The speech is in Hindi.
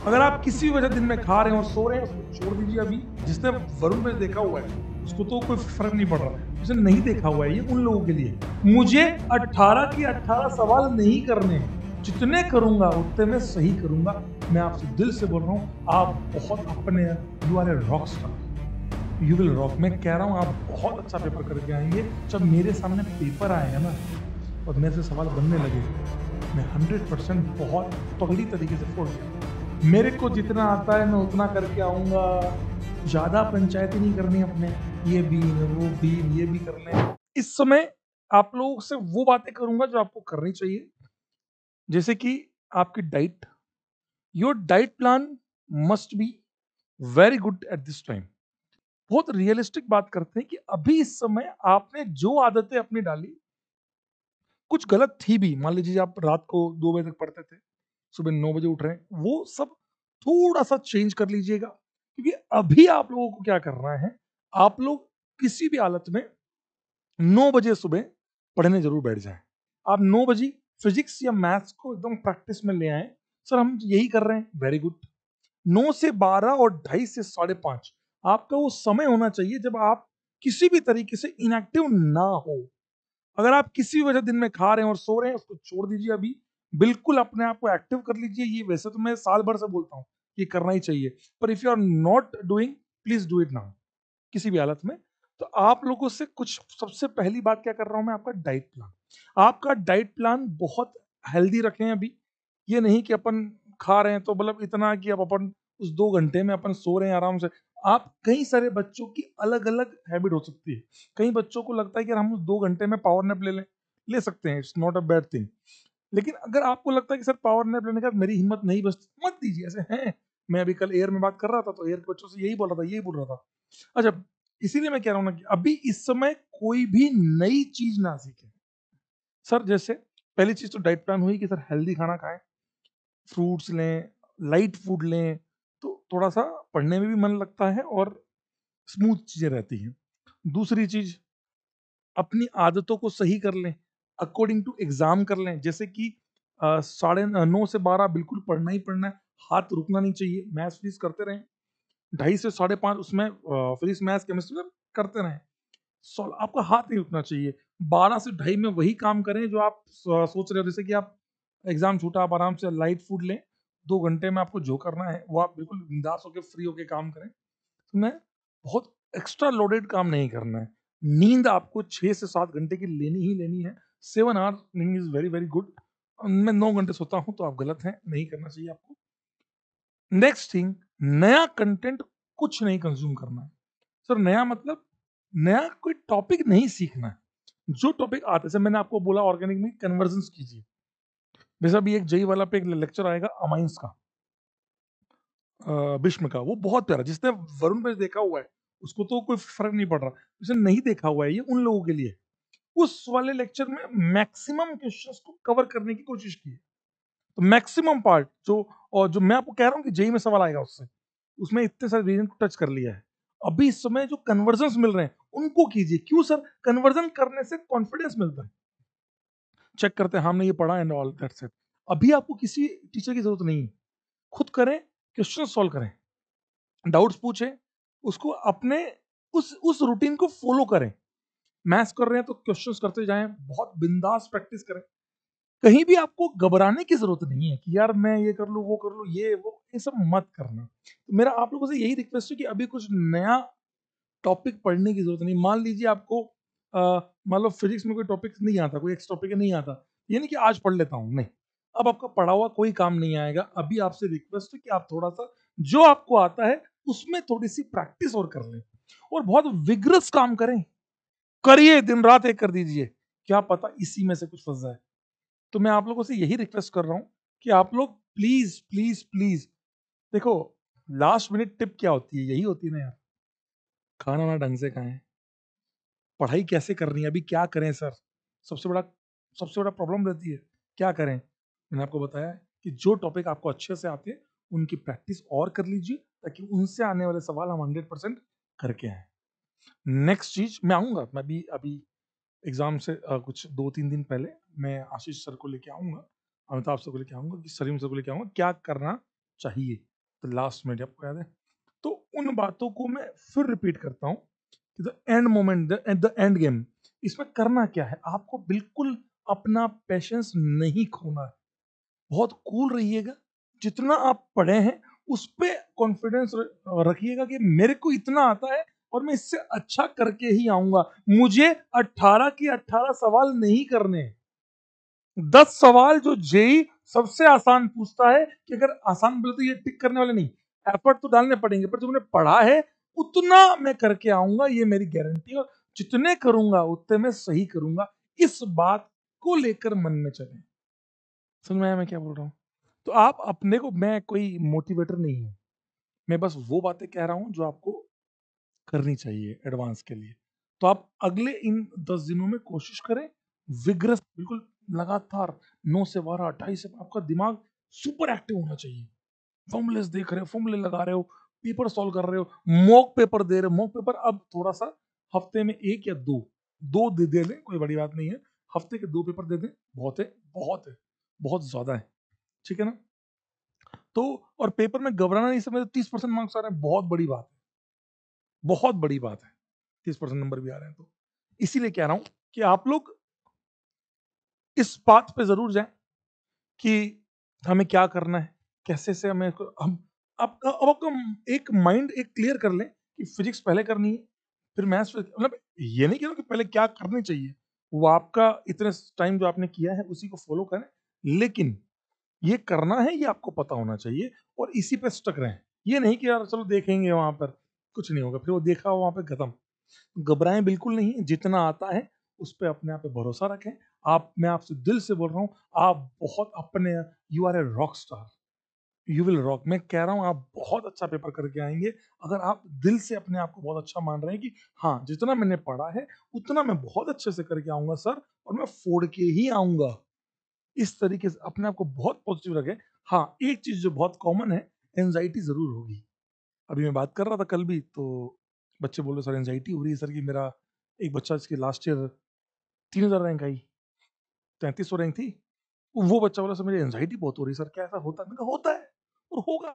अगर आप किसी भी वजह दिन में खा रहे हैं और सो रहे हैं, उसको छोड़ दीजिए अभी। जिसने वरुण में देखा हुआ है उसको तो कोई फर्क नहीं पड़ रहा, जिसने नहीं देखा हुआ है ये उन लोगों के लिए है। मुझे 18 के 18 सवाल नहीं करने हैं, जितने करूंगा उतने मैं सही करूंगा। मैं आपसे दिल से बोल रहा हूँ, आप बहुत अपने, you are a rock star, you will rock. मैं कह रहा हूँ आप बहुत अच्छा पेपर करके आएंगे। जब मेरे सामने पेपर आएगा ना और मेरे से सवाल बनने लगे, मैं 100% बहुत तगड़ी तरीके से फोड़ गया। मेरे को जितना आता है मैं उतना करके आऊंगा। ज्यादा पंचायती नहीं करनी अपने, ये भी वो भी ये भी कर लें। इस समय आप लोगों से वो बातें करूंगा जो आपको करनी चाहिए, जैसे कि आपकी diet. Your diet plan must be very good at this time. बहुत रियलिस्टिक बात करते हैं कि अभी इस समय आपने जो आदतें अपनी डाली, कुछ गलत थी भी। मान लीजिए आप रात को 2 बजे तक पढ़ते थे, सुबह 9 बजे उठ रहे हैं, वो सब थोड़ा सा चेंज कर लीजिएगा। क्योंकि अभी आप लोगों को क्या करना है, आप लोग किसी भी हालत में 9 बजे सुबह पढ़ने जरूर बैठ जाएं। आप 9 बजे फिजिक्स या मैथ्स को एकदम प्रैक्टिस में ले आए। सर हम यही कर रहे हैं, वेरी गुड। 9 से 12 और 2:30 से 5:30 आपका वो समय होना चाहिए जब आप किसी भी तरीके से इनएक्टिव ना हो। अगर आप किसी भी वजह दिन में खा रहे हैं और सो रहे हैं, उसको छोड़ दीजिए अभी। बिल्कुल अपने आप को एक्टिव कर लीजिए। ये वैसे तो मैं साल भर से बोलता हूँ कि करना ही चाहिए, पर if you are not doing, please do it now, किसी भी हालत में। तो आप लोगों से कुछ, सबसे पहली बात क्या कर रहा हूं मैं, आपका डाइट प्लान। आपका डाइट प्लान बहुत हेल्दी रखें अभी। ये नहीं कि अपन खा रहे हैं तो मतलब इतना कि अब अपन उस 2 घंटे में अपन सो रहे हैं आराम से। आप, कई सारे बच्चों की अलग अलग हैबिट हो सकती है। कई बच्चों को लगता है कि हम उस 2 घंटे में पावर नैप ले लें, ले सकते हैं, it's not a bad thing. लेकिन अगर आपको लगता है कि सर पावर नैप लेने का मेरी हिम्मत नहीं बचती, मत दीजिए। ऐसे हैं, मैं अभी कल एयर में बात कर रहा था तो एयर के बच्चों से यही बोल रहा था, यही बोल रहा था। अच्छा, इसीलिए मैं कह रहा हूं ना कि अभी इस समय कोई भी नई चीज ना सीखे। सर जैसे पहली चीज तो डाइट प्लान हुई कि सर हेल्दी खाना खाएं, फ्रूट्स लें, लाइट फूड लें, तो थोड़ा सा पढ़ने में भी मन लगता है और स्मूथ चीजें रहती हैं। दूसरी चीज, अपनी आदतों को सही कर लें, अकॉर्डिंग टू एग्जाम कर लें। जैसे कि 9:30 से 12 बिल्कुल पढ़ना ही पढ़ना है, हाथ रुकना नहीं चाहिए, मैथ्स फिजिक्स करते रहें। 2:30 से 5:30 उसमें फिजिक्स मैथ्स केमिस्ट्री करते रहें। आपका हाथ नहीं रुकना चाहिए। 12 से 2:30 में वही काम करें जो आप सोच रहे हो। जैसे कि आप एग्जाम छूटा, आप आराम से लाइट फूड लें, 2 घंटे में आपको जो करना है वो आप बिल्कुल बिंदास होकर फ्री होकर काम करें। तो मैं, बहुत एक्स्ट्रा लोडेड काम नहीं करना है। नींद आपको 6 से 7 घंटे की लेनी ही लेनी है। 7 आवर नींद इज वेरी वेरी गुड। मैं 9 घंटे सोता हूँ तो आप गलत हैं, नहीं करना चाहिए आपको। नेक्स्ट थिंग, नया कंटेंट कुछ नहीं कंज्यूम करना है। सर नया मतलब, नया कोई टॉपिक नहीं सीखना है। जो टॉपिक आता है, जैसे मैंने आपको बोला ऑर्गेनिक में कन्वर्जन कीजिए। जैसे अभी एक जेई वाला पे एक लेक्चर आएगा अमाइंस का, भीष्म का, वो बहुत प्यारा। जिसने वरुण में देखा हुआ है उसको तो कोई फर्क नहीं पड़ रहा, जिसने नहीं देखा हुआ है ये उन लोगों के लिए। उस वाले लेक्चर में मैक्सिमम क्वेश्चंस को कवर करने की कोशिश की है। तो मैक्सिमम पार्ट जो, और जो मैं आपको कह रहा हूँ कि जेई में सवाल आएगा उससे, उसमें इतने सारे रीजन को टच कर लिया है। अभी इस समय जो कन्वर्जन मिल रहे हैं उनको कीजिए। क्यों सर? कन्वर्जन करने से कॉन्फिडेंस मिलता है। चेक करते हैं हमने ये पढ़ा एंड ऑल दैट्स इट। अभी आपको किसी टीचर की जरूरत नहीं है, खुद करें, क्वेश्चन सॉल्व करें, डाउट्स पूछें, उसको अपने उस रूटीन को फॉलो करें। मैथ्स कर रहे हैं तो क्वेश्चंस करते जाएं, बहुत बिंदास प्रैक्टिस करें। कहीं भी आपको घबराने की जरूरत नहीं है कि यार मैं ये कर लूं, वो कर लूं, ये वो, ये सब मत करना। तो मेरा आप लोगों से यही रिक्वेस्ट है कि अभी कुछ नया टॉपिक पढ़ने की जरूरत नहीं। मान लीजिए आपको मान लो फिजिक्स में कोई टॉपिक नहीं आता, कोई एक्स टॉपिक नहीं आता, ये नहीं कि आज पढ़ लेता हूँ, नहीं। अब आपका पढ़ा हुआ कोई काम नहीं आएगा। अभी आपसे रिक्वेस्ट है कि आप थोड़ा सा जो आपको आता है उसमें थोड़ी सी प्रैक्टिस और कर लें, और बहुत विग्रस काम करें। करिए, दिन रात एक कर दीजिए, क्या पता इसी में से कुछ फंस जाए। तो मैं आप लोगों से यही रिक्वेस्ट कर रहा हूं कि आप लोग प्लीज प्लीज प्लीज, देखो, लास्ट मिनट टिप क्या होती है, यही होती है ना यार, खाना ना ढंग से खाएं, पढ़ाई कैसे करनी है, अभी क्या करें सर, सबसे बड़ा सबसे बड़ा प्रॉब्लम रहती है, क्या करें। मैंने आपको बताया है कि जो टॉपिक आपको अच्छे से आते हैं उनकी प्रैक्टिस और कर लीजिए, ताकि उनसे आने वाले सवाल हम 100% करके आए। नेक्स्ट चीज, मैं आऊंगा, मैं भी अभी एग्जाम से कुछ 2-3 दिन पहले मैं आशीष सर को लेके आऊंगा, अमिताभ सर को लेके आऊंगा, कि सलीम सर को लेके आऊंगा, क्या करना चाहिए। द लास्ट मिनट आपको याद है? तो उन बातों को मैं फिर रिपीट करता हूँ कि the end moment, the end game, इसमें करना क्या है? आपको बिल्कुल अपना पेशेंस नहीं खोना है। बहुत कूल रहिएगा। जितना आप पढ़े हैं उस पे कॉन्फिडेंस रखिएगा कि मेरे को इतना आता है और मैं इससे अच्छा करके ही आऊंगा। मुझे 18 के 18 सवाल नहीं करने हैं। 10 सवाल जो जेई सबसे आसान पूछता है कि अगर आसान बोले तो ये टिक करने वाले नहीं, एफर्ट तो डालने पड़ेंगे, पर जो मैंने पढ़ा है उतना मैं करके आऊंगा, ये मेरी गारंटी। और जितने करूंगा उतने मैं सही करूंगा। इस बात को लेकर मन में चले। समझ में आया मैं क्या बोल रहा हूँ? तो आप अपने को, मैं कोई मोटिवेटर नहीं हूँ, मैं बस वो बातें कह रहा हूँ जो आपको करनी चाहिए एडवांस के लिए। तो आप अगले इन 10 दिनों में कोशिश करें, विग्रस बिल्कुल लगातार 9 से 12, 28 से, आपका दिमाग सुपर एक्टिव होना चाहिए। फॉर्मूलेस देख रहे हो, फॉर्मूले लगा रहे हो, पेपर सॉल्व कर रहे हो, मॉक पेपर दे रहे हो। मॉक पेपर अब थोड़ा सा हफ्ते में 1 या 2 2 दे दें, कोई बड़ी बात नहीं है। हफ्ते के 2 पेपर दे दें, बहुत है, बहुत है, बहुत ज्यादा है। ठीक है ना? तो और पेपर में घबराना नहीं, समझ 30% मार्क्स आ रहे हैं, बहुत बड़ी बात है, बहुत बड़ी बात है। 30% नंबर भी आ रहे हैं तो इसीलिए कह रहा हूं कि आप लोग इस बात पे जरूर जाएं कि हमें क्या करना है, कैसे से हमें हम आपका अब आपका एक माइंड एक क्लियर कर लें कि फिजिक्स पहले करनी है, फिर मैथ्स, मतलब ये नहीं कह रहा कि पहले क्या करनी चाहिए, वो आपका इतने टाइम जो आपने किया है उसी को फॉलो करें, लेकिन ये करना है ये आपको पता होना चाहिए और इसी पे स्टक रहें। ये नहीं कि यार चलो देखेंगे वहां पर, कुछ नहीं होगा, फिर वो देखा वहां पे खत्म। घबराएं बिल्कुल नहीं, जितना आता है उस पर अपने आप पे भरोसा रखें। आप, मैं आपसे दिल से बोल रहा हूँ, आप बहुत अपने, you are a rock star, you will rock. मैं कह रहा हूँ आप बहुत अच्छा पेपर करके आएंगे अगर आप दिल से अपने आप को बहुत अच्छा मान रहे हैं कि हाँ जितना मैंने पढ़ा है उतना मैं बहुत अच्छे से करके आऊंगा सर, और मैं फोड़ के ही आऊंगा। इस तरीके से अपने आप को बहुत पॉजिटिव रखें। हाँ, एक चीज जो बहुत कॉमन है, एंजाइटी जरूर होगी। अभी मैं बात कर रहा था कल भी, तो बच्चे बोल रहे सर एंजाइटी हो रही है सर, कि मेरा एक बच्चा जिसकी लास्ट ईयर 3000 रैंक आई, 3300 रैंक थी, वो बच्चा बोला सर मेरी एंजाइटी बहुत हो रही है सर, क्या ऐसा होता है? मैंने कहा होता है और होगा।